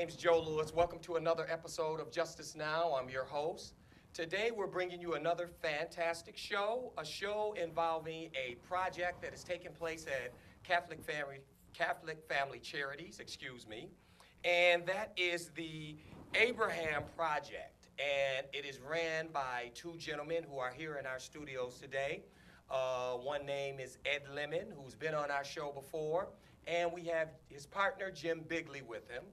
name's Joe Lewis. Welcome to another episode of Justice Now. I'm your host. Today we're bringing you another fantastic show, a show involving a project that is taking place at Catholic Family Charities, and that is the Abraham Project. And it is ran by two gentlemen who are here in our studios today. One name is Ed Lemon, who's been on our show before, and we have his partner, Jim Bigley, with him.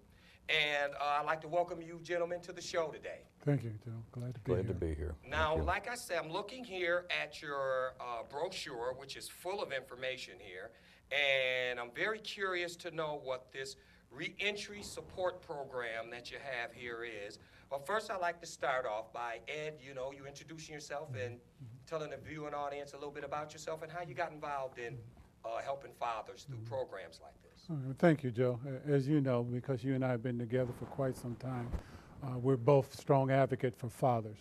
And I'd like to welcome you gentlemen to the show today. Thank you, Joe. Glad to be here. Now, like I said, I'm looking here at your brochure, which is full of information here, and I'm very curious to know what this reentry support program that you have here is. But first, I'd like to start off by, Ed, you introducing yourself and telling the viewing audience a little bit about yourself and how you got involved in helping fathers through programs like this. Thank you, Joe. As you know, because you and I have been together for quite some time, we're both strong advocates for fathers.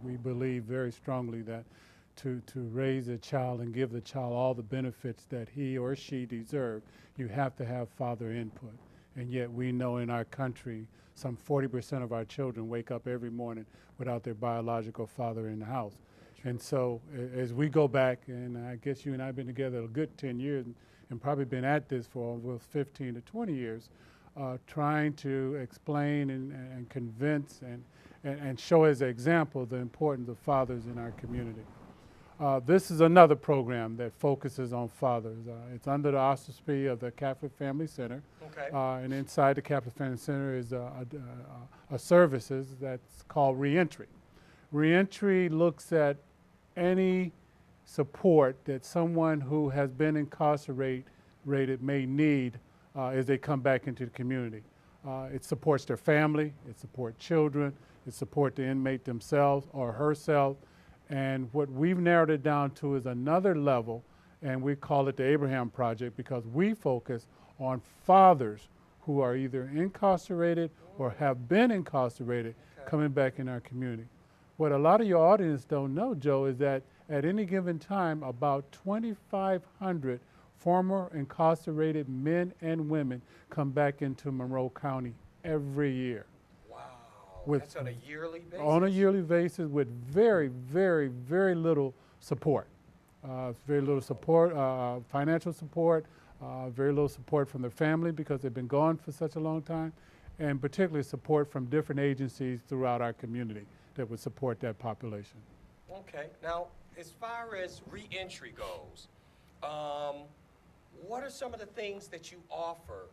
We believe very strongly that to raise a child and give the child all the benefits that he or she deserve, you have to have father input. And yet we know in our country, some 40% of our children wake up every morning without their biological father in the house. And so as we go back, and I guess you and I have been together a good 10 years and probably been at this for almost 15 to 20 years, trying to explain and convince and show as an example the importance of fathers in our community. This is another program that focuses on fathers. It's under the auspices of the Catholic Family Center. Okay. And inside the Catholic Family Center is a services that's called reentry. Reentry looks at any support that someone who has been incarcerated may need as they come back into the community. It supports their family, it supports children, it supports the inmate themselves or herself. And what we've narrowed it down to is another level, and we call it the Abraham Project because we focus on fathers who are either incarcerated or have been incarcerated coming back in our community. What a lot of your audience don't know, Joe, is that at any given time, about 2,500 former incarcerated men and women come back into Monroe County every year. Wow, that's on a yearly basis? On a yearly basis with very, very, very little support. Very little support, financial support, very little support from their family because they've been gone for such a long time, and particularly support from different agencies throughout our community that would support that population. Okay, now as far as reentry goes, what are some of the things that you offer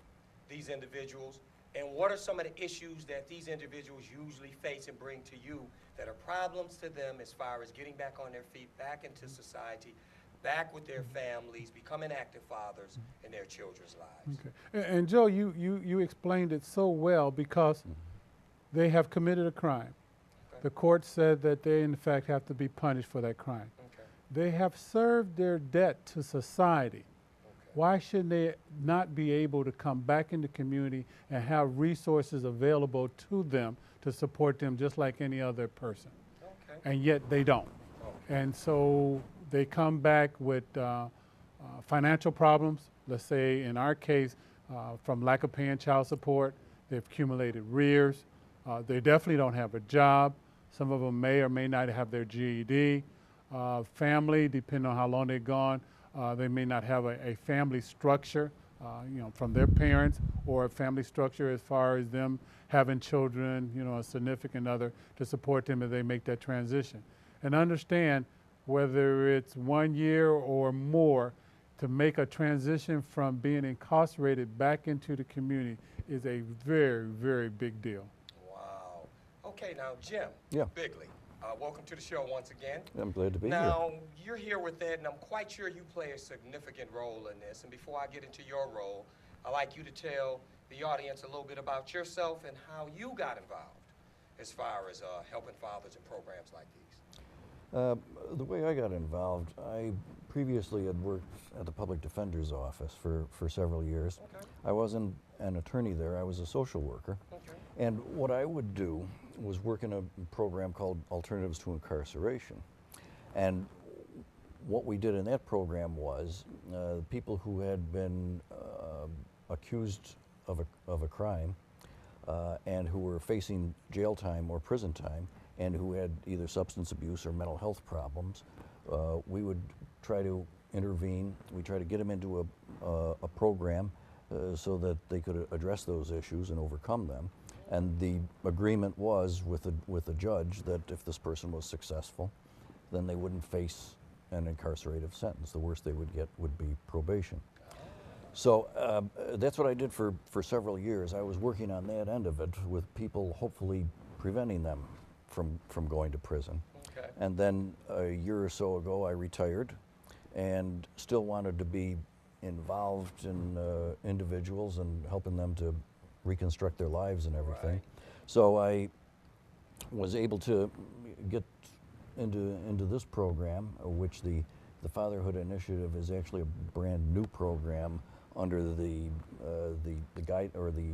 these individuals, and what are some of the issues that these individuals usually face and bring to you that are problems to them as far as getting back on their feet, back into society, back with their families, becoming active fathers in their children's lives? Okay. And Joe, you explained it so well because they have committed a crime. The court said that they, in fact, have to be punished for that crime. Okay. They have served their debt to society. Okay. Why should they not be able to come back in the community and have resources available to them to support them just like any other person? Okay. And yet they don't. Okay. And so they come back with financial problems, let's say in our case, from lack of paying child support. They've accumulated arrears. They definitely don't have a job. Some of them may or may not have their GED. Family, depending on how long they're gone, they may not have a family structure, from their parents, or a family structure as far as them having children, a significant other to support them as they make that transition. And understand, whether it's 1 year or more, to make a transition from being incarcerated back into the community is a very, very big deal. Okay, now Jim Bigley, welcome to the show once again. I'm glad to be here. Now, you're here with Ed, and I'm quite sure you play a significant role in this. And before I get into your role, I'd like you to tell the audience a little bit about yourself and how you got involved as far as helping fathers in programs like these. The way I got involved, I previously had worked at the Public Defender's Office for several years. Okay. I wasn't an attorney there, I was a social worker. Okay. And what I would do was work in a program called Alternatives to Incarceration. And what we did in that program was people who had been accused of a crime and who were facing jail time or prison time and who had either substance abuse or mental health problems, we would try to intervene. We try to get them into a program so that they could address those issues and overcome them. And the agreement was with the judge that if this person was successful, then they wouldn't face an incarcerative sentence. The worst they would get would be probation. So that's what I did for several years. I was working on that end of it with people, hopefully preventing them from going to prison. Okay. And then a year or so ago, I retired and still wanted to be involved in individuals and helping them to reconstruct their lives and everything. Right. So I was able to get into this program, which the Fatherhood Initiative is actually a brand new program under the guide or the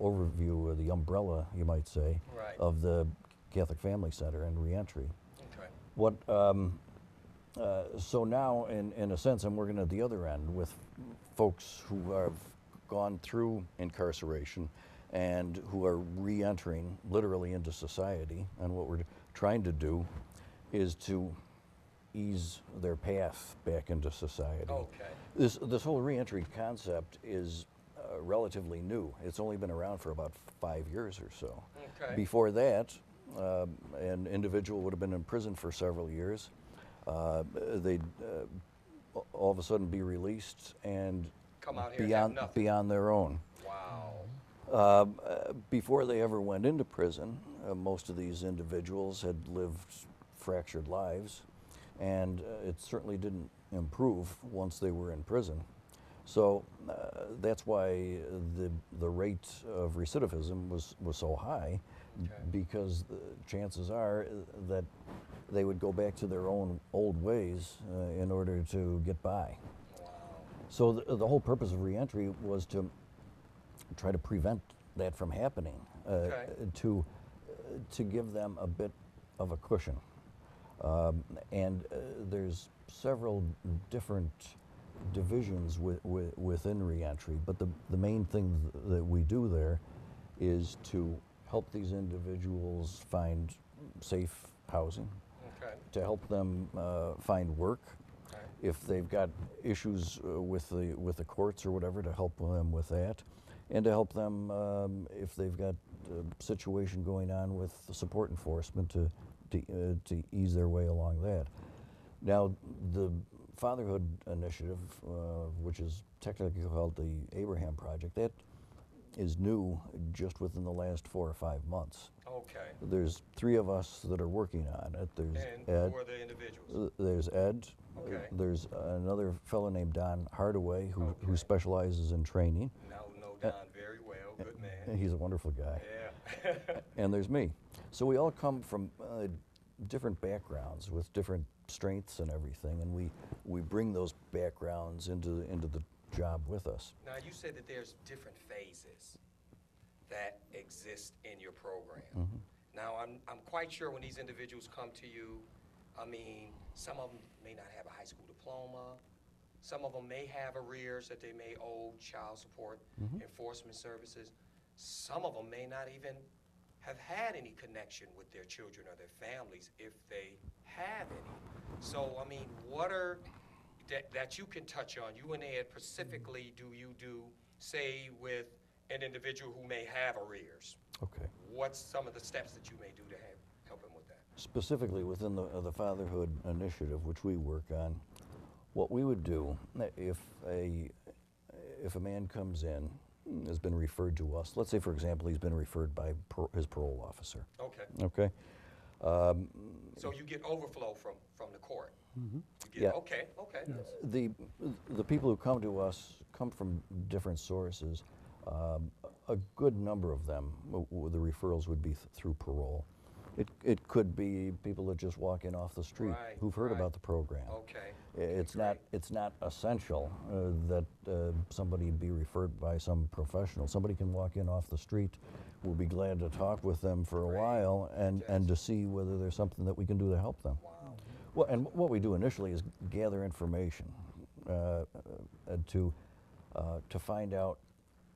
overview or the umbrella, you might say, Right. of the Catholic Family Center and Reentry. Okay. What so now, in a sense, I'm working at the other end with folks who have gone through incarceration and who are re-entering literally into society. And what we're trying to do is to ease their path back into society. Okay. This whole re-entry concept is relatively new. It's only been around for about 5 years or so. Okay. Before that, an individual would have been in prison for several years. They'd all of a sudden be released and Come out here and have nothing. be on their own. Wow. Before they ever went into prison, most of these individuals had lived fractured lives, and it certainly didn't improve once they were in prison. So that's why the rate of recidivism was so high, Okay. because the chances are that they would go back to their own old ways in order to get by. Wow. So the whole purpose of reentry was to try to prevent that from happening, Okay. to give them a bit of a cushion. And there's several different divisions within reentry, but the main thing that we do there is to help these individuals find safe housing, Okay. to help them find work. Okay. If they've got issues with the courts or whatever, to help them with that, and to help them if they've got a situation going on with support enforcement to ease their way along that. Now, the Fatherhood Initiative, which is technically called the Abraham Project, that is new just within the last 4 or 5 months. Okay. There's 3 of us that are working on it. There's And Ed. who are the individuals? There's Ed. Okay. There's another fellow named Don Hardaway who Okay. specializes in training. Now know Don very well. Good man. He's a wonderful guy. Yeah. And there's me. So we all come from different backgrounds with different strengths and everything, and we bring those backgrounds into the job with us. Now, you said that there's different phases that exist in your program. Mm-hmm. Now, I'm quite sure when these individuals come to you, I mean, some of them may not have a high school diploma. Some of them may have arrears that they may owe child support enforcement services. Some of them may not even have had any connection with their children or their families if they have any. So, I mean, what are that you can touch on, you and Ed specifically, do you do, say, with an individual who may have arrears? Okay. What's some of the steps that you may do to help him with that? Specifically within the Fatherhood Initiative, which we work on, what we would do if a man comes in, has been referred to us, let's say, for example, he's been referred by his parole officer. Okay. Okay. So you get overflow from the court? You get, Yeah. Okay, okay. Yes. The people who come to us come from different sources. A good number of them, the referrals would be through parole. It could be people that just walk in off the street Right, who've heard right. about the program. Okay. It's Great. not essential that somebody be referred by some professional. Somebody can walk in off the street. We'll be glad to talk with them for a Great. while and to see whether there's something that we can do to help them. Wow. Well, and what we do initially is gather information to find out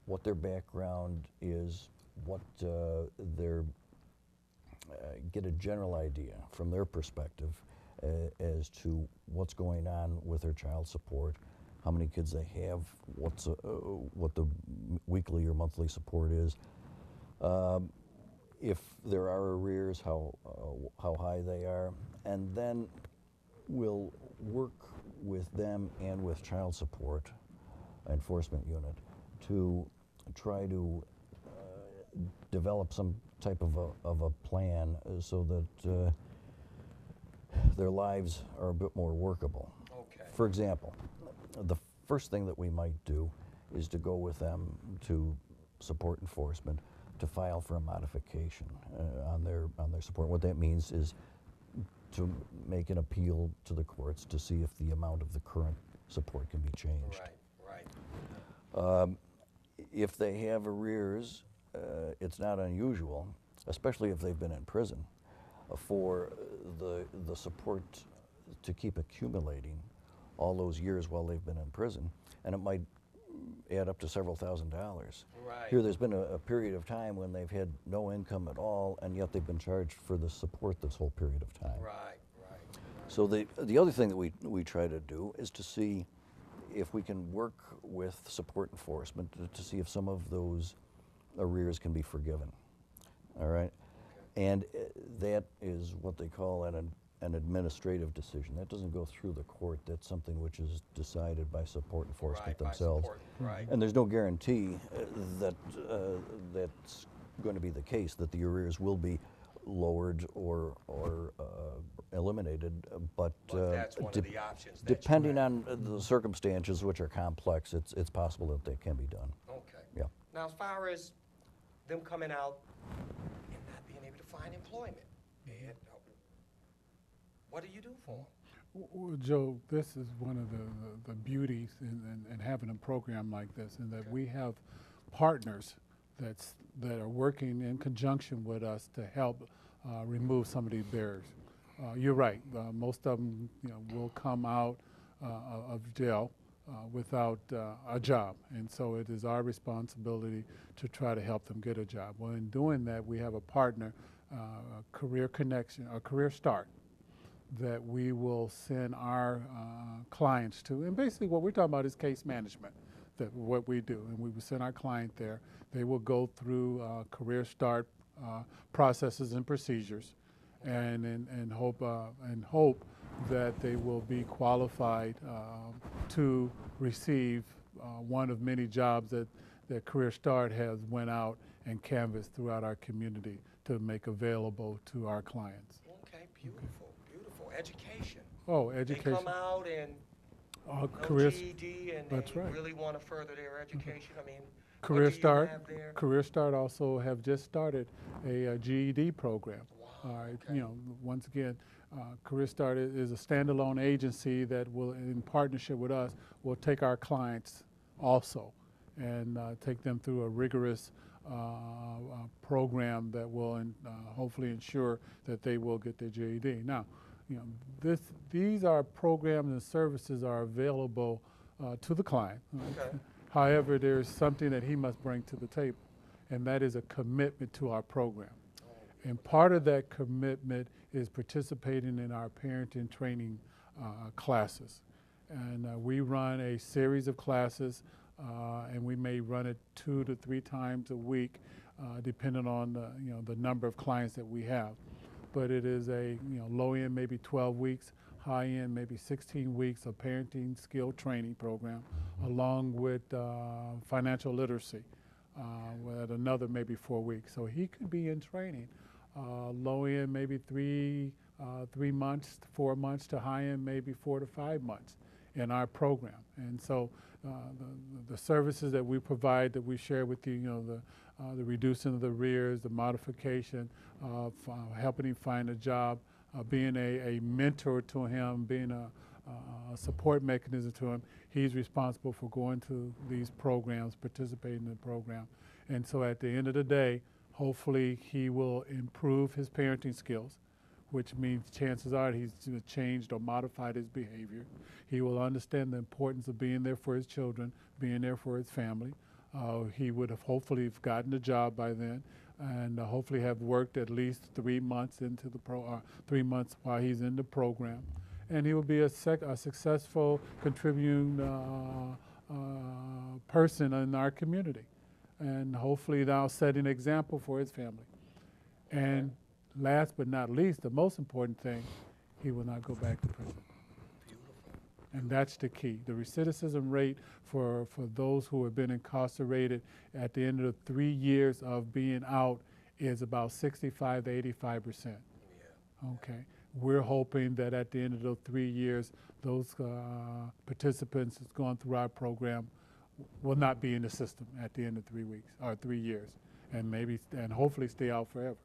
what their background is, what get a general idea from their perspective as to what's going on with their child support, how many kids they have, what the weekly or monthly support is, if there are arrears, how high they are, and then we'll work with them and with child support enforcement unit to try to develop some type of a plan so that their lives are a bit more workable. Okay. For example, the first thing that we might do is to go with them to support enforcement to file for a modification on their support. What that means is to make an appeal to the courts to see if the amount of the current support can be changed. Right, right. If they have arrears, it's not unusual, especially if they've been in prison, for the support to keep accumulating all those years while they've been in prison, and it might add up to several $1,000s. Right. Here there's been a period of time when they've had no income at all, and yet they've been charged for the support this whole period of time. Right, right. So the other thing that we try to do is to see if we can work with support enforcement to see if some of those arrears can be forgiven. All right? And that is what they call an administrative decision. That doesn't go through the court. That's something which is decided by support enforcement Right, by themselves. support, right. And there's no guarantee that that's going to be the case, that the arrears will be lowered or eliminated, but that's one of the options that you depending have. on the circumstances, which are complex, it's possible that they can be done. Okay. Yeah. Now, as far as them coming out and not being able to find employment, Ed, what do you do for them? Well, Joe, this is one of the beauties in having a program like this, in that we have partners that are working in conjunction with us to help remove some of these barriers. You're right. Most of them, will come out of jail without a job, and so it is our responsibility to try to help them get a job. Well, in doing that, we have a partner, a Career Connection, a Career Start, that we will send our clients to. And basically what we're talking about is case management, that what we do. And we will send our client there. They will go through Career Start processes and procedures, and hope that they will be qualified to receive one of many jobs that Career Start has went out and canvassed throughout our community to make available to our clients. Okay, beautiful, beautiful. Education. Oh, They education. come out and no Career, GED and that's they right. really want to further their education. I mean, Career what do you Start. have there? Career Start also have just started a GED program. Wow, All right, okay. once again, Career Start is a standalone agency that will, in partnership with us, will take our clients also and take them through a rigorous program that will hopefully ensure that they will get their GED. Now, these are programs and services are available to the client. Okay. However, there's something that he must bring to the table, and that is a commitment to our program. And part of that commitment is participating in our parenting training classes. And we run a series of classes, and we may run it 2 to 3 times a week, depending on the number of clients that we have. But it is a low end maybe 12 weeks, high end maybe 16 weeks of parenting skill training program, along with financial literacy, with another maybe 4 weeks. So he could be in training. Low end maybe 3 months, 4 months, to high end maybe 4 to 5 months in our program. And so the services that we provide, that we share with you, the reducing of the arrears, the modification of helping him find a job, being a mentor to him, being a support mechanism to him. He's responsible for going to these programs, participating in the program. And so at the end of the day, hopefully he will improve his parenting skills, which means chances are he's changed or modified his behavior. He will understand the importance of being there for his children, being there for his family, He would have hopefully have gotten a job by then, and hopefully have worked at least 3 months into the 3 months while he's in the program, and he will be a successful contributing person in our community, and hopefully now set an example for his family. And last but not least, the most important thing, he will not go back to prison. And that's the key. The recidivism rate for those who have been incarcerated at the end of the 3 years of being out is about 65 to 85%. Yeah. Okay. We're hoping that at the end of those 3 years, those participants that's gone through our program will not be in the system at the end of 3 weeks or 3 years, and hopefully stay out forever.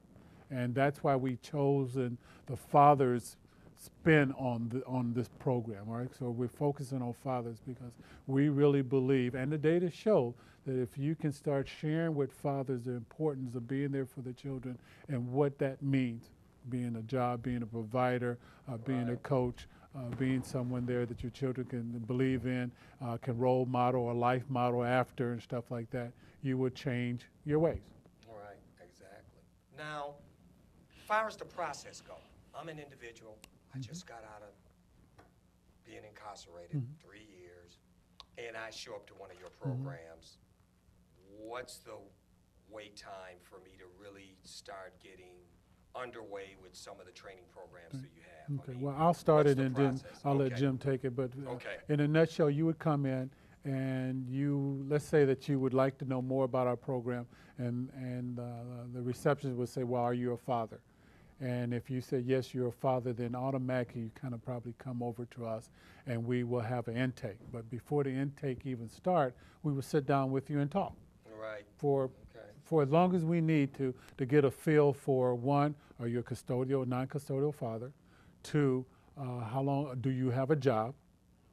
And that's why we chosen the fathers spin on this program, all right? So we're focusing on fathers because we really believe, and the data show, that if you can start sharing with fathers the importance of being there for the children and what that means, being a job, being a provider, being a coach, being someone there that your children can believe in, can role model or life model after and stuff like that, you would change your ways. Right, exactly. Now, as far as the process go, I'm an individual. I just got out of being incarcerated 3 years, and I show up to one of your programs. What's the wait time for me to really start getting underway with some of the training programs that you have? Okay, I mean, well, I'll start what's it the and then process? I'll let Okay. Jim take it. But Okay. in a nutshell, you would come in and let's say that you would like to know more about our program, and the receptionist would say, well, are you a father? And if you say, yes, you're a father, then automatically you kind of probably come over to us and we will have an intake. But before the intake even start, we will sit down with you and talk Right. for Okay. as long as we need to get a feel for, one, are you a custodial or non-custodial father? Two, how long do you have a job?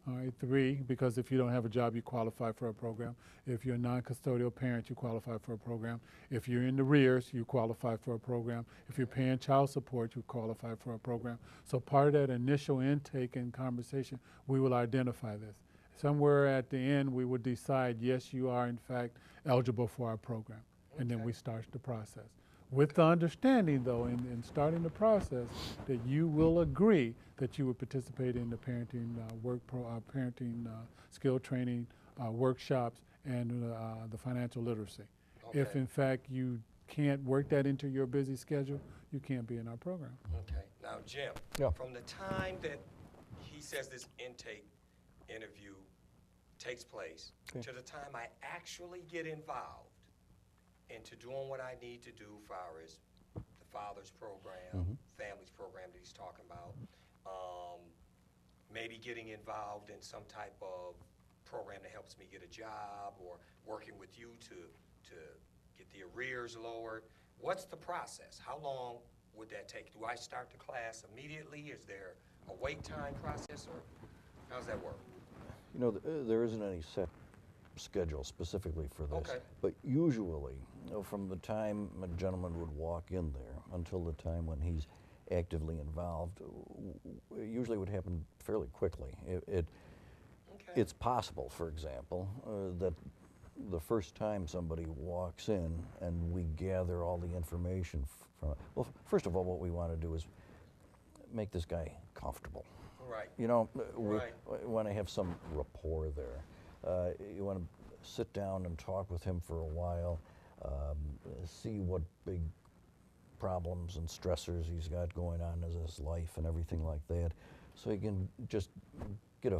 All right, 3, because if you don't have a job, you qualify for a program. If you're a non-custodial parent, you qualify for a program. If you're in the rears, you qualify for a program. If you're paying child support, you qualify for a program. So part of that initial intake and conversation, we will identify this. Somewhere at the end, we would decide, yes, you are in fact eligible for our program. And then we start the process. With the understanding, though, in starting the process, that you will agree that you would participate in the parenting parenting skill training workshops and the financial literacy. If Okay. in fact you can't work that into your busy schedule, you can't be in our program. Okay. Now, Jim, Yeah. from the time that he says this intake interview takes place to the time I actually get involved into doing what I need to do as far as the father's program, family's program that he's talking about, maybe getting involved in some type of program that helps me get a job or working with you to get the arrears lowered. What's the process? How long would that take? Do I start the class immediately? Is there a wait time process, or how does that work? You know, there isn't any set schedule specifically for this. Okay. But usually, you know, from the time a gentleman would walk in there until the time when he's actively involved, it usually would happen fairly quickly. It's possible, for example, that the first time somebody walks in and we gather all the information from it. Well, first of all, what we want to do is make this guy comfortable. Right. You know, we Right. want to have some rapport there. You want to sit down and talk with him for a while, see what big problems and stressors he's got going on in his life and everything like that, so you can just get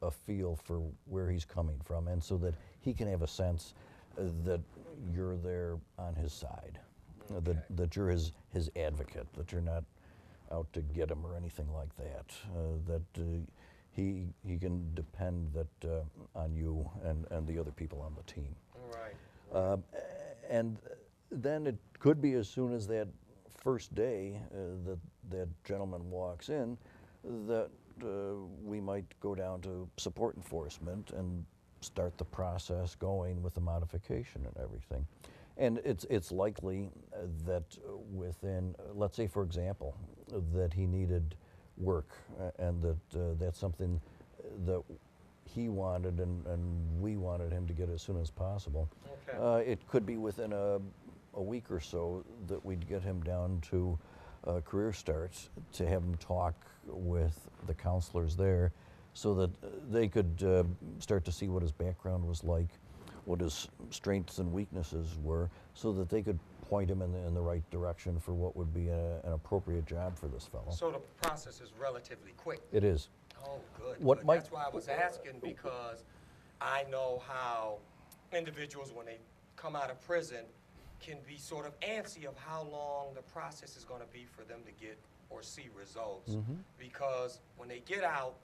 a feel for where he's coming from, and so that he can have a sense that you're there on his side, that you're his advocate, that you're not out to get him or anything like that, that he can depend on you and the other people on the team. Right. And then it could be as soon as that first day that gentleman walks in that we might go down to support enforcement and start the process going with the modification and everything. And it's likely that within, let's say for example, that he needed work, and that that's something that he wanted and we wanted him to get as soon as possible. Okay. It could be within a week or so that we'd get him down to Career Starts to have him talk with the counselors there so that they could start to see what his background was like, what his strengths and weaknesses were, so that they could point him in the right direction for what would be an appropriate job for this fellow. So the process is relatively quick. It is. Oh, good. What Good. might- That's why I was asking, because I know how individuals, when they come out of prison, can be sort of antsy of how long the process is going to be for them to get or see results. Because when they get out,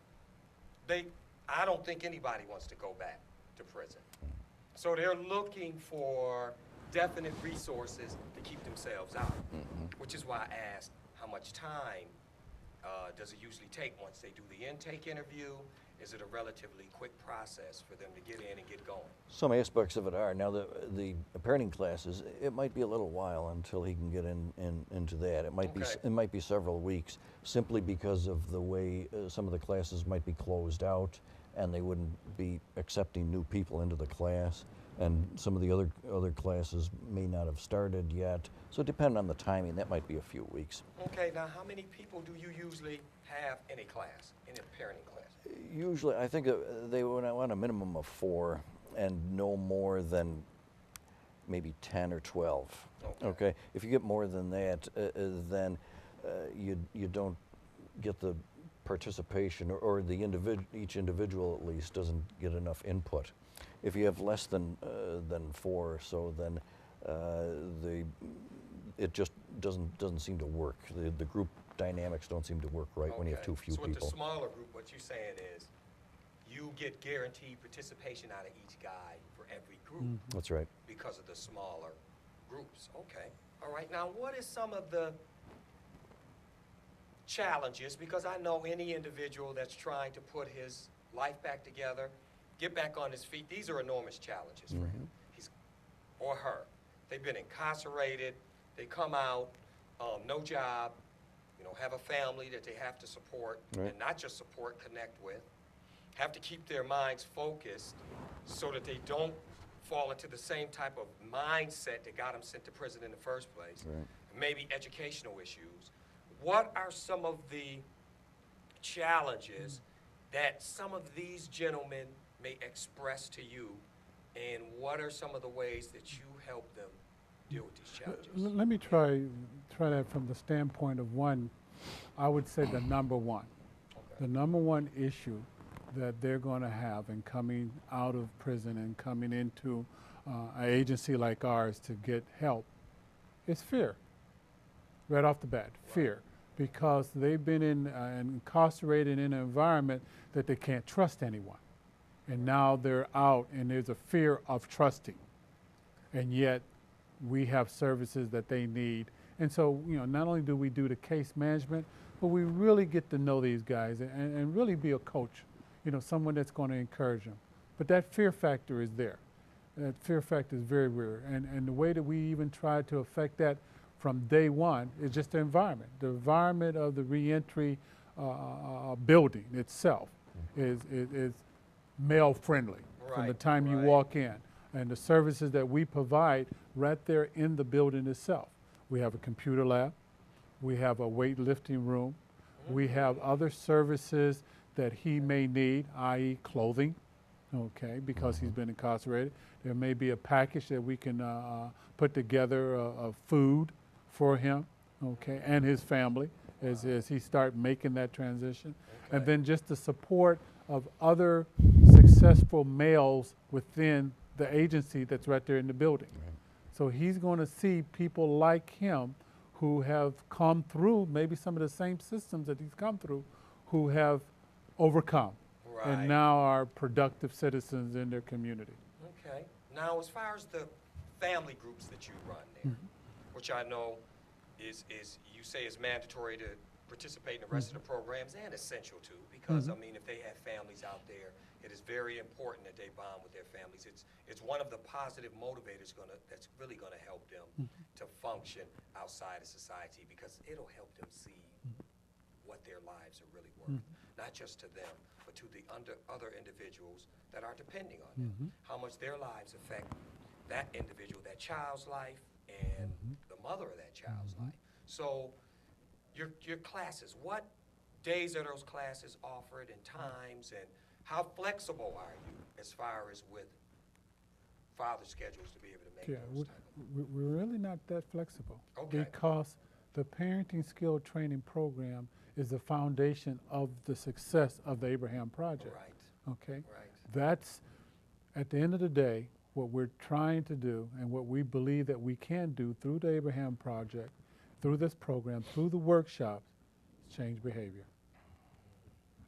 I don't think anybody wants to go back to prison. So they're looking for definite resources to keep themselves out, which is why I asked how much time does it usually take once they do the intake interview? Is it a relatively quick process for them to get in and get going? Some aspects of it are. Now, the parenting classes, it might be a little while until he can get into that. It might Okay. it might be several weeks, simply because of the way some of the classes might be closed out, and they wouldn't be accepting new people into the class, and some of the other classes may not have started yet. So, depending on the timing, that might be a few weeks. Okay, now how many people do you usually have in a class, in a parenting class? Usually, I think they want a minimum of 4 and no more than maybe 10 or 12. Okay. If you get more than that, then you don't get the participation, or each individual at least doesn't get enough input. If you have less than 4 or so, then it just doesn't seem to work. The group dynamics don't seem to work right when you have Okay. too few So with people. the smaller group, what you're saying is you get guaranteed participation out of each guy for every group That's right. because of the smaller groups. Okay. All right. Now, what is some of the challenges? Because I know any individual that's trying to put his life back together, get back on his feet, these are enormous challenges for him. He's or her. They've been incarcerated. They come out, no job, have a family that they have to support, Right. and not just support, connect with. Have to keep their minds focused so that they don't fall into the same type of mindset that got them sent to prison in the first place. Right. Maybe educational issues. What are some of the challenges that some of these gentlemen may express to you, and what are some of the ways that you help them deal with these challenges? Let me try that from the standpoint of one. I would say the number one. Okay. The number one issue that they're going to have in coming out of prison and coming into an agency like ours to get help is fear. Right off the bat, fear. Because they've been incarcerated in an environment that they can't trust anyone. And now they're out and there's a fear of trusting. And yet we have services that they need. And so, not only do we do the case management, but we really get to know these guys and really be a coach, someone that's going to encourage them. But that fear factor is there. That fear factor is very real. And the way that we even try to affect that from day one is just the environment. The environment of the reentry building itself is male friendly from the Right, time you right. walk in. And the services that we provide right there in the building itself. We have a computer lab. We have a weightlifting room. We have other services that he may need, i.e. clothing, okay, because he's been incarcerated. There may be a package that we can put together of food for him, okay, and his family as he start making that transition. And then just the support of other successful males within the agency that's right there in the building. Right. So he's going to see people like him who have come through maybe some of the same systems that he's come through, who have overcome Right. and now are productive citizens in their community. Okay. Now, as far as the family groups that you run there, which I know is you say is mandatory to participate in the rest of the programs and essential too, because I mean, if they have families out there, it is very important that they bond with their families. It's one of the positive motivators that's really gonna help them to function outside of society, because it'll help them see what their lives are really worth, not just to them, but to the other individuals that are depending on them, how much their lives affect that individual, that child's life, and the mother of that child's life. So your classes, what days are those classes offered and times, and how flexible are you as far as with father schedules to be able to make those type of? We're really not that flexible. Okay. Because the parenting skill training program is the foundation of the success of the Abraham Project. Right. Okay? Right. That's, at the end of the day, what we're trying to do and what we believe that we can do through the Abraham Project, through this program, through the workshops, is change behavior.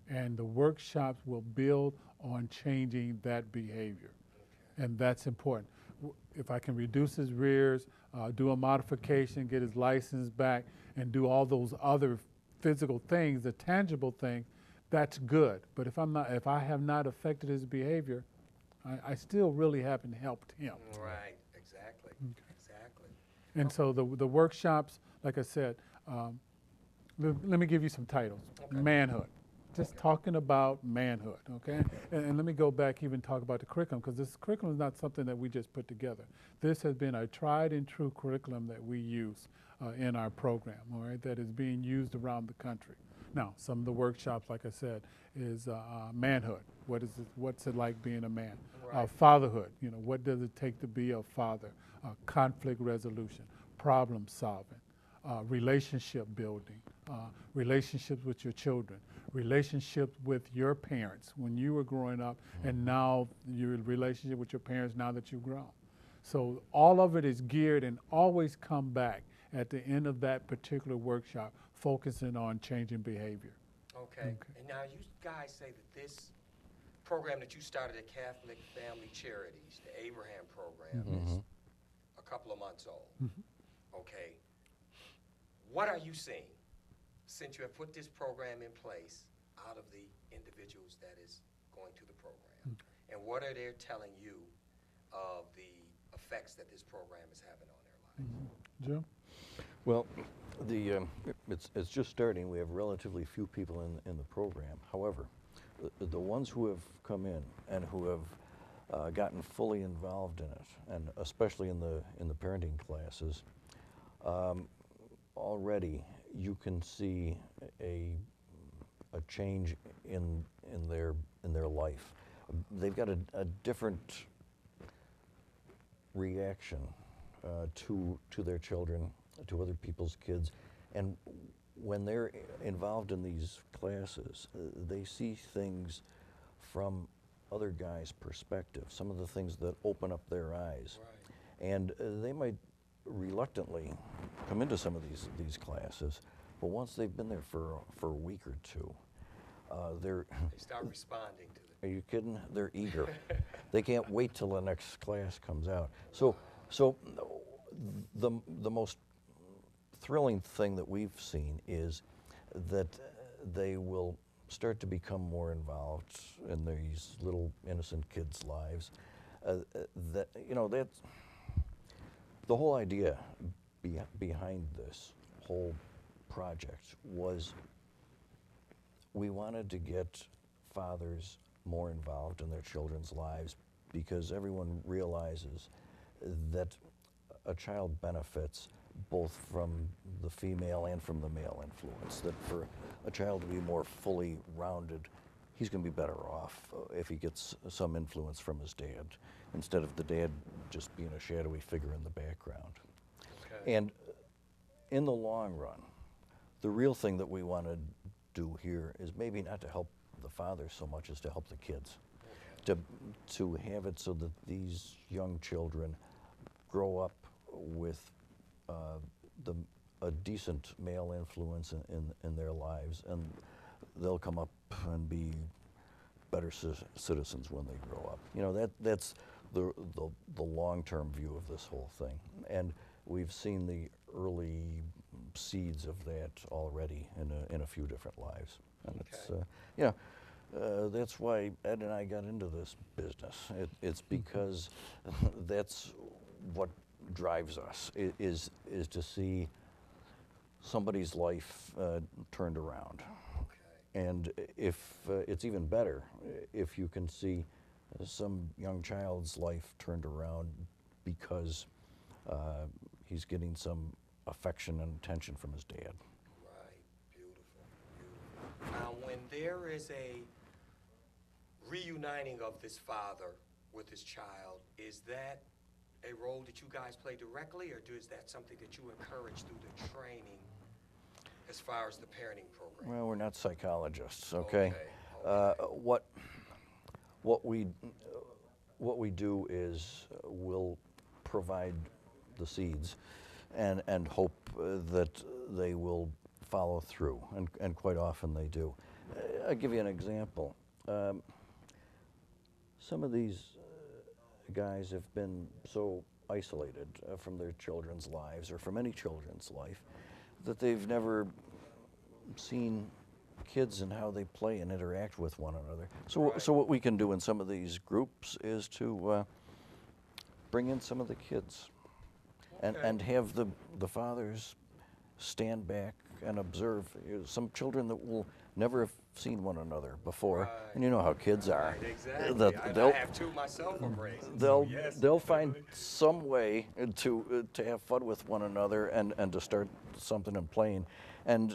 And the workshops will build on changing that behavior. Okay. And that's important. If I can reduce his rears, do a modification, get his license back, and do all those other physical things, the tangible things, that's good. But if I have not affected his behavior, I still really haven't helped him. Right. Exactly. Exactly. And so the workshops, like I said, let me give you some titles. Okay. Manhood. Just Okay. talking about manhood, okay? And let me go back, even talk about the curriculum, because this curriculum is not something that we just put together. This has been a tried and true curriculum that we use in our program, all right, that is being used around the country. Now, some of the workshops, like I said, is manhood. What's it like being a man? Right. Fatherhood, what does it take to be a father? Conflict resolution, problem solving, relationship building, relationships with your children, relationships with your parents when you were growing up, and now your relationship with your parents now that you've grown. So all of it is geared and always come back at the end of that particular workshop, focusing on changing behavior. Okay. And now you guys say that this program that you started at Catholic Family Charities, the Abraham program, is a couple of months old. Okay. What are you seeing since you have put this program in place out of the individuals that is going to the program? And what are they telling you of the effects that this program is having on their lives? Jim? Well, it's just starting. We have relatively few people in the program. However, the ones who have come in and who have gotten fully involved in it, and especially in the parenting classes, already you can see a change in their life. They've got a different reaction to their children, to other people's kids, and when they're involved in these classes, they see things from other guys' perspective, some of the things that open up their eyes. Right. And they might reluctantly come into some of these classes, but once they've been there for a week or two, They start responding to the. are you kidding? They're eager. They can't wait till the next class comes out. So the most thrilling thing that we've seen is that they will start to become more involved in these little innocent kids' lives. That's the whole idea behind this whole project was we wanted to get fathers more involved in their children's lives because everyone realizes that a child benefits both from the female and from the male influence, that for a child to be more fully rounded, he's going to be better off if he gets some influence from his dad, instead of the dad just being a shadowy figure in the background. Okay. And in the long run, the real thing that we want to do here is maybe not to help the father so much as to help the kids, to have it so that these young children grow up with a decent male influence in their lives, and they'll come up and be better citizens when they grow up. That's the long-term view of this whole thing, and we've seen the early seeds of that already in a few different lives, and Okay. that's why Ed and I got into this business. It's because that's what drives us, is to see somebody's life turned around. Okay. And if it's even better if you can see some young child's life turned around because he's getting some affection and attention from his dad. Right. Beautiful. Beautiful. Now, when there is a reuniting of this father with his child, is that a role that you guys play directly, or is that something that you encourage through the training as far as the parenting program? Well, we're not psychologists, okay? Okay. What we do is we'll provide the seeds and hope that they will follow through, and quite often they do. I'll give you an example. Some of these guys have been so isolated from their children's lives or from any children's life that they've never seen kids and how they play and interact with one another. So, Right. so what we can do in some of these groups is to bring in some of the kids Okay. and have the fathers stand back and observe. Some children that will never have seen one another before, Right. and you know how kids are. Right, exactly. That I have two myself I'm raising. they'll So yes, they'll find definitely. some way to have fun with one another and to start something and playing, and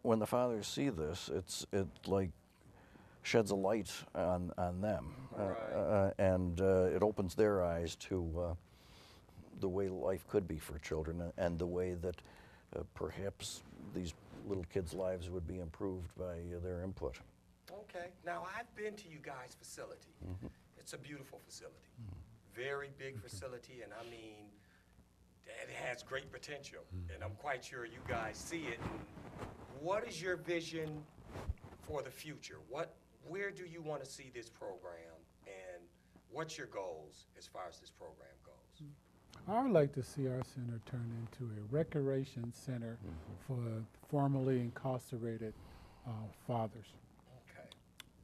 when the fathers see this, it like sheds a light on them, Right. and it opens their eyes to the way life could be for children and the way that perhaps these little kids' lives would be improved by their input. Okay. Now, I've been to you guys' facility. It's a beautiful facility. Very big facility, and I mean, it has great potential. And I'm quite sure you guys see it. And what is your vision for the future? Where do you want to see this program, and what's your goals as far as this program goes? I would like to see our center turn into a recreation center for formerly incarcerated fathers Okay.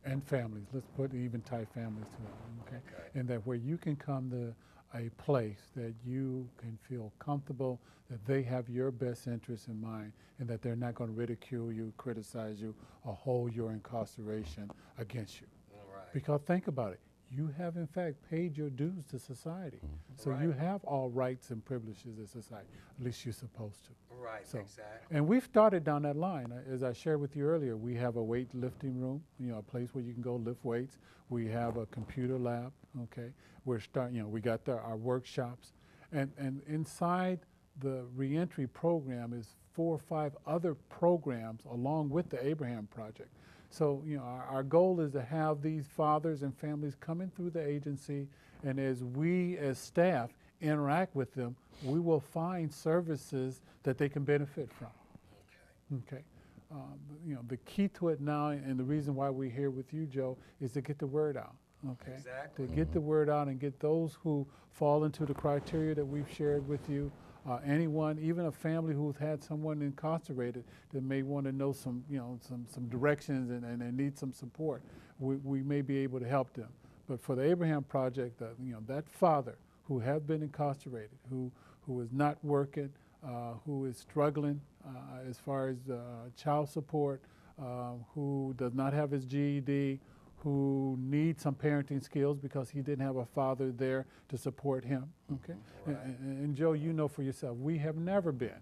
and families. Let's put even tie families to that, okay? Okay. And that where you can come to a place that you can feel comfortable, that they have your best interests in mind, and that they're not going to ridicule you, criticize you, or hold your incarceration against you. All right. Because think about it, you have in fact paid your dues to society. So you Right. have all rights and privileges in society, at least you're supposed to. Right, So, exactly. and we've started down that line. As I shared with you earlier, we have a weightlifting room, a place where you can go lift weights. We have a computer lab, okay? We're starting, we got our workshops. And inside the reentry program is 4 or 5 other programs along with the Abraham Project. So, our goal is to have these fathers and families coming through the agency, and as we as staff interact with them, we will find services that they can benefit from. Okay. The key to it now, and the reason why we're here with you, Joe, is to get the word out. Okay. Exactly. To get the word out and get those who fall into the criteria that we've shared with you. Anyone, even a family who's had someone incarcerated that may want to know some directions and they need some support, we may be able to help them. But for the Abraham Project, that father who has been incarcerated, who is not working, who is struggling as far as child support, who does not have his GED, who needs some parenting skills because he didn't have a father there to support him, okay? Right. And Joe, you know for yourself, we have never been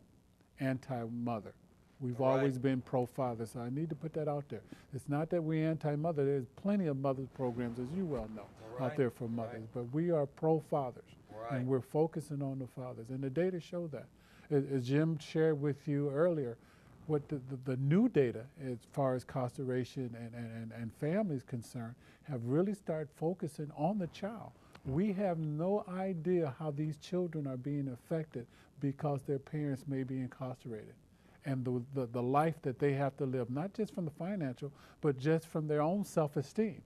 anti-mother. We've Right. always been pro-father, so I need to put that out there. It's not that we're anti-mother. There's plenty of mother programs, as you well know, Right. out there for mothers, Right. but we are pro-fathers, Right. and we're focusing on the fathers, and the data show that. As Jim shared with you earlier, what the new data as far as incarceration and families concerned have really started focusing on the child. We have no idea how these children are being affected because their parents may be incarcerated, and the life that they have to live, not just from the financial, but just from their own self-esteem.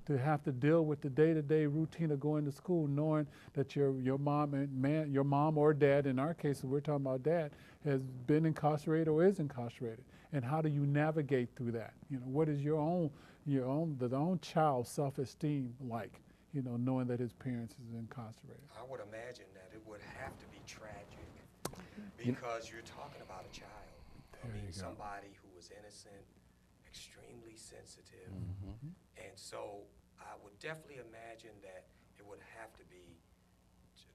To have to deal with the day-to-day routine of going to school, knowing that your mom or dad, in our case, we're talking about dad, has been incarcerated or is incarcerated, and how do you navigate through that? What is the own child's self-esteem like? Knowing that his parents is incarcerated. I would imagine that it would have to be tragic Because you're talking about a child. There you go. Somebody who was innocent, extremely sensitive. And so I would definitely imagine that it would have to be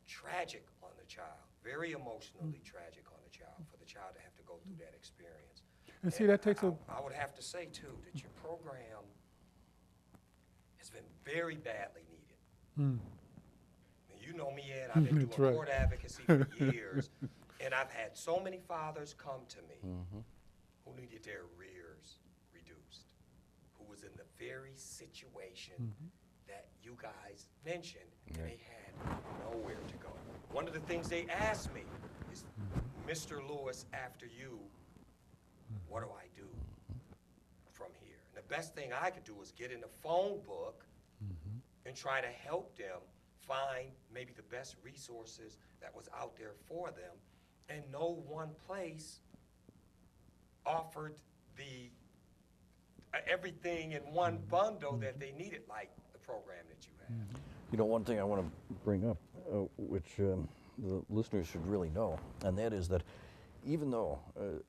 tragic on the child, very emotionally tragic on the child, for the child to have to go through that experience. And see, that takes I would have to say, too, that your program has been very badly needed. You know me, Ed, I've been That's doing right. court advocacy for years, and I've had so many fathers come to me who needed their arrears reduced, who was in the very situation that you guys mentioned, and they had nowhere to go. One of the things they asked me is, Mr. Lewis, after you, what do I do from here? And the best thing I could do is get in the phone book and try to help them find maybe the best resources that was out there for them, and no one place offered the everything in one bundle that they needed, like the program that you have. You know, one thing I want to bring up, which the listeners should really know, and that is that even though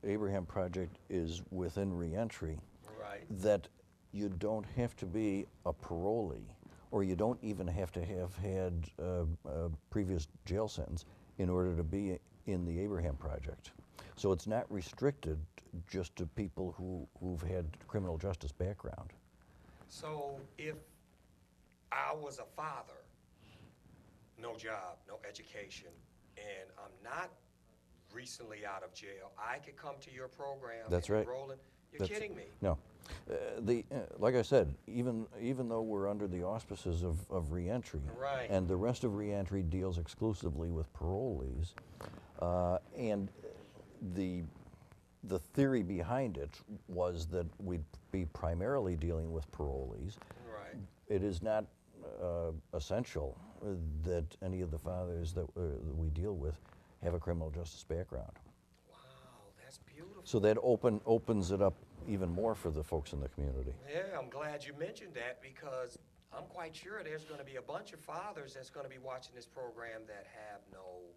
Abraham Project is within reentry, Right. that you don't have to be a parolee, or you don't even have to have had a previous jail sentence in order to be in the Abraham Project. So it's not restricted just to people who've had criminal justice background. So if I was a father, no job, no education, and I'm not recently out of jail, I could come to your program. That's and right. enroll in. You're That's- kidding me. No. Like I said, even though we're under the auspices of reentry, Right. and the rest of reentry deals exclusively with parolees, and the theory behind it was that we'd be primarily dealing with parolees. Right. It is not essential that any of the fathers that we deal with have a criminal justice background. Wow, that's beautiful. So that opens it up even more for the folks in the community. Yeah, I'm glad you mentioned that, because I'm quite sure there's going to be a bunch of fathers that's going to be watching this program that have no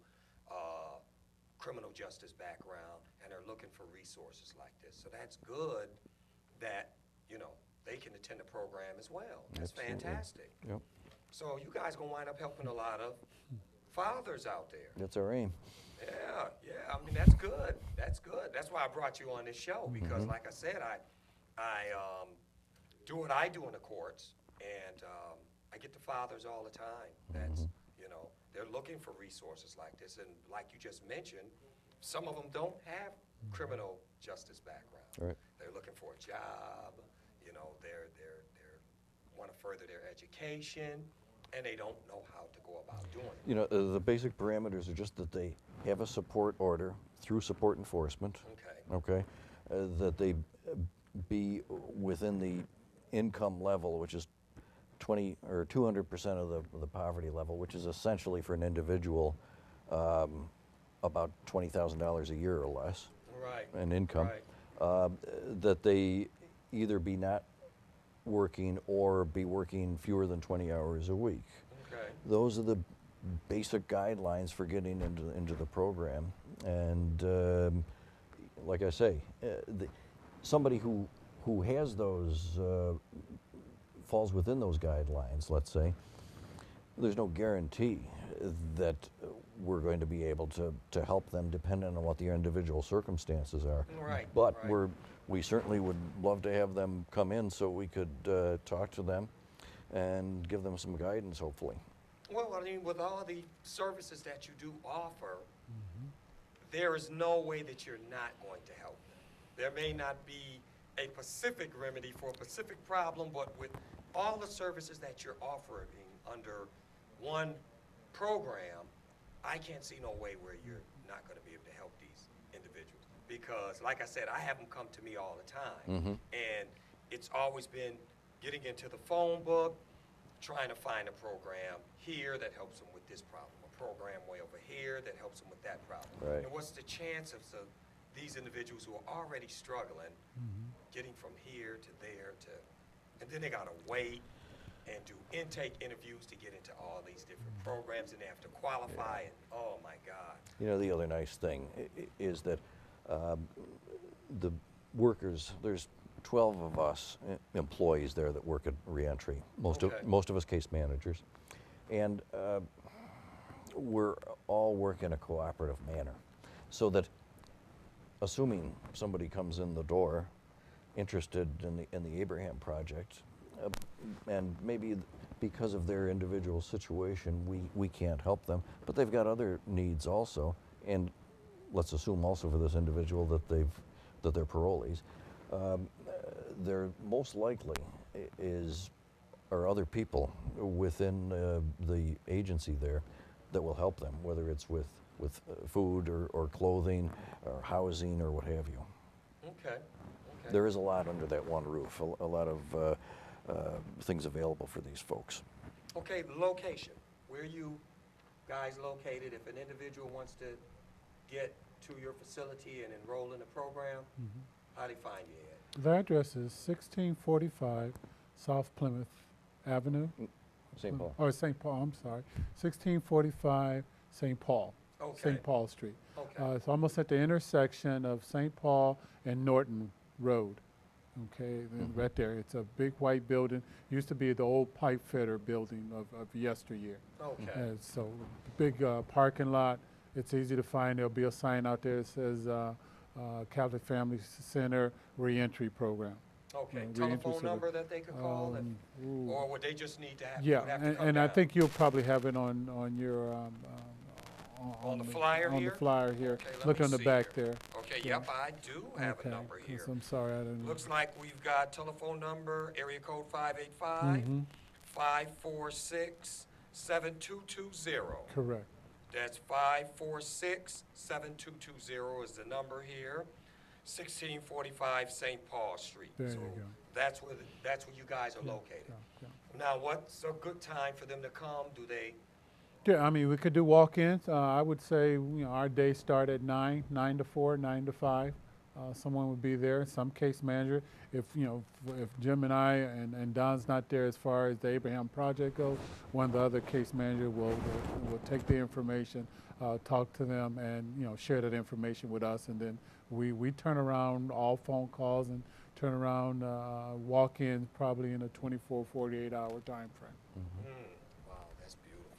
criminal justice background and are looking for resources like this. So that's good that, they can attend the program as well. That's Absolutely. fantastic. Yep. So you guys going to wind up helping a lot of fathers out there. That's our aim. Yeah, that's good. That's good. That's why I brought you on this show, because like I said, I do what I do in the courts, and I get the fathers all the time. That's, they're looking for resources like this, and like you just mentioned, some of them don't have criminal justice background. Right. They're looking for a job, they're want to further their education, and they don't know how to go about doing it. The basic parameters are just that they have a support order through support enforcement. Okay. Okay, that they be within the income level, which is 20 or 200% of the poverty level, which is essentially for an individual about $20,000 a year or less Right. in income. Right. That they either be not working or be working fewer than 20 hours a week. Okay. Those are the basic guidelines for getting into the program. And like I say, somebody who has those, falls within those guidelines, let's say, there's no guarantee that we're going to be able to help them depending on what their individual circumstances are. Right. But right. we certainly would love to have them come in so we could talk to them and give them some guidance, hopefully. Well, with all the services that you do offer, there is no way that you're not going to help them. There may not be a specific remedy for a specific problem, but with all the services that you're offering under one program, I can't see no way where you're not going to be able to help these individuals. Because, like I said, I have them come to me all the time. And it's always been getting into the phone book, trying to find a program here that helps them with this problem, a program way over here that helps them with that problem. Right. And what's the chance of these individuals who are already struggling getting from here to there and then they got to wait and do intake interviews to get into all these different programs, and they have to qualify, and oh my God. You know, the other nice thing is that the workers, there's 12 of us employees there that work at reentry, most of us case managers, and we're all work in a cooperative manner, so that assuming somebody comes in the door interested in the Abraham project, and maybe because of their individual situation we can't help them, but they've got other needs also, and let's assume also for this individual that they're parolees, they're most likely are other people within the agency there that will help them, whether it's with food or clothing or housing or what have you. Okay. There is a lot under that one roof, a lot of things available for these folks. Okay, location. Where are you guys located? If an individual wants to get to your facility and enroll in the program, how do they find you at? The address is 1645 South Plymouth Avenue. St. Paul. Or St. Paul, I'm sorry. 1645 St. Paul. Okay. St. Paul Street. Okay. It's almost at the intersection of St. Paul and Norton Road. Okay, right there. It's a big white building. Used to be the old pipe fitter building of yesteryear. Okay. So big parking lot. It's easy to find. There'll be a sign out there that says Catholic Family Center Reentry Program. Okay. Reentry Telephone Center. number that they could call, or would they just need to have? Yeah, would have to come and I down? think you'll probably have it on your On the flyer on here? the flyer here. Okay, let Look me on the see back here. there. Okay. Yeah. Yep, I do have a number Yes, here. I'm sorry, I didn't. Looks like we've got telephone number, area code 585 546 7220. Correct. That's 546 7220 is the number here. 1645 St. Paul Street. There so you go. That's where you guys are located. Yeah. Now, what's a good time for them to come? Do they? Yeah, I mean, we could do walk-ins. I would say, our day start at 9 to 4, 9 to 5. Someone would be there, some case manager. If Jim and I and Don's not there as far as the Abraham project goes, one of the other case manager will take the information, talk to them, and share that information with us, and then we turn around all phone calls and turn around walk-ins probably in a 24, 48-hour time frame. Wow, that's beautiful.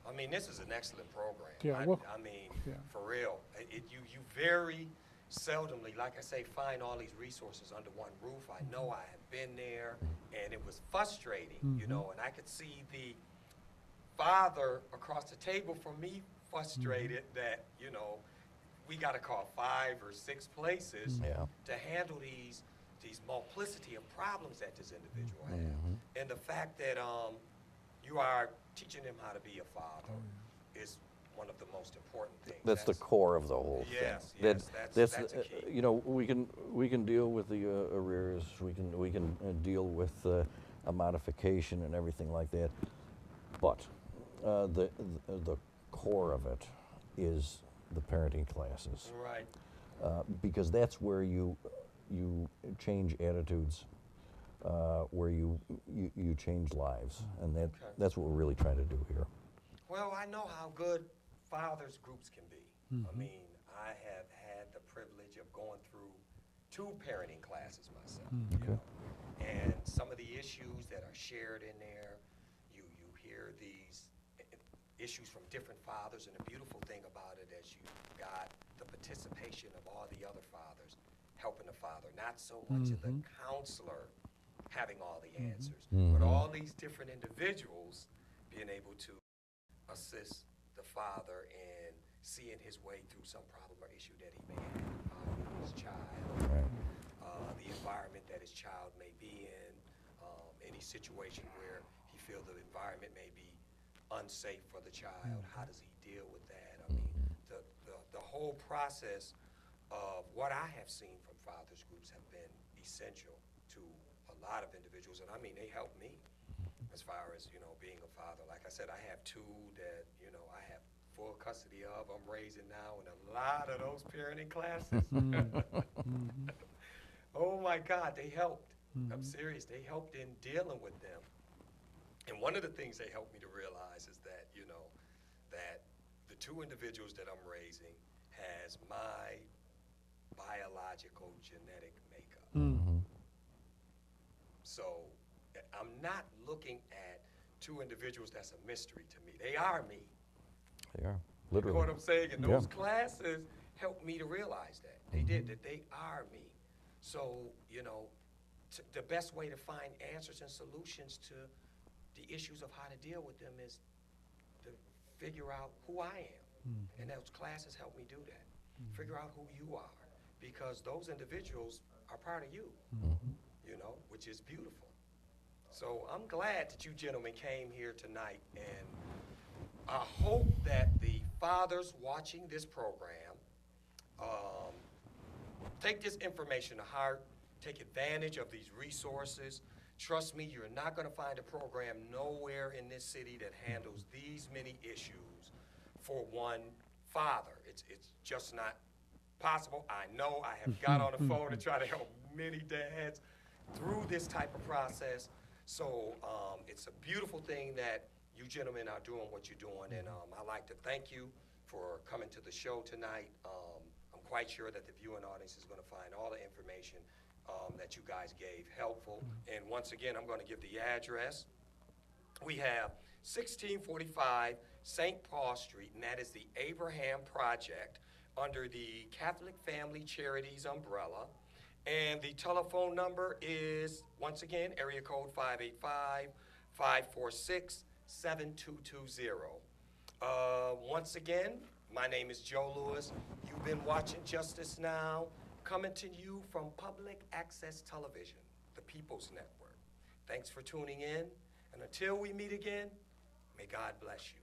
I mean, this is an excellent program. Yeah, I mean, yeah. for real. You very seldomly, like I say, find all these resources under one roof. I know I have been there, and it was frustrating, and I could see the father across the table from me frustrated that, we got to call 5 or 6 places to handle these multiplicity of problems that this individual have. And the fact that you are teaching them how to be a father is one of the most important things. That's the core of the whole yes, thing. Yes, that's a key. We can deal with the arrears. We can deal with a modification and everything like that. But the core of it is the parenting classes. Right. Because that's where you change attitudes, where you change lives, and that's what we're really trying to do here. Well, I know how good fathers groups can be. I mean, I have had the privilege of going through 2 parenting classes myself. Okay. And some of the issues that are shared in there, you hear these issues from different fathers, and the beautiful thing about it is you got the participation of all the other fathers helping the father, not so much of the counselor having all the answers, but all these different individuals being able to assist the father in seeing his way through some problem or issue that he may have with his child, the environment that his child may be in, any situation where he feels the environment may be unsafe for the child. How does he deal with that? I mean, the whole process of what I have seen from fathers groups have been essential to a lot of individuals, and I mean, they help me as far as, being a father. Like I said, I have 2 that, I have full custody of. I'm raising now in a lot of those parenting classes. Oh my God, they helped. I'm serious. They helped in dealing with them. And one of the things they helped me to realize is that, you know, that the two individuals that I'm raising has my biological genetic makeup. Mm-hmm. So I'm not looking at two individuals that's a mystery to me. They are me. They are, You literally. know what I'm saying? And Yeah. those classes helped me to realize that. They did, that they are me. So, you know, the best way to find answers and solutions to the issues of how to deal with them is to figure out who I am. And those classes help me do that. Figure out who you are, because those individuals are part of you, you know, which is beautiful. So I'm glad that you gentlemen came here tonight, and I hope that the fathers watching this program take this information to heart, take advantage of these resources. Trust me, you're not going to find a program nowhere in this city that handles these many issues for one father. It's just not possible. I know I have got on the phone to try to help many dads through this type of process. So it's a beautiful thing that you gentlemen are doing what you're doing, and I'd like to thank you for coming to the show tonight. I'm quite sure that the viewing audience is going to find all the information that you guys gave helpful. And once again, I'm going to give the address. We have 1645 St. Paul Street, and that is the Abraham Project under the Catholic Family Charities umbrella. And the telephone number is, once again, area code 585-546-7220. Once again, my name is Joe Lewis. You've been watching Justice Now, coming to you from Public Access Television, the People's Network. Thanks for tuning in, and until we meet again, may God bless you.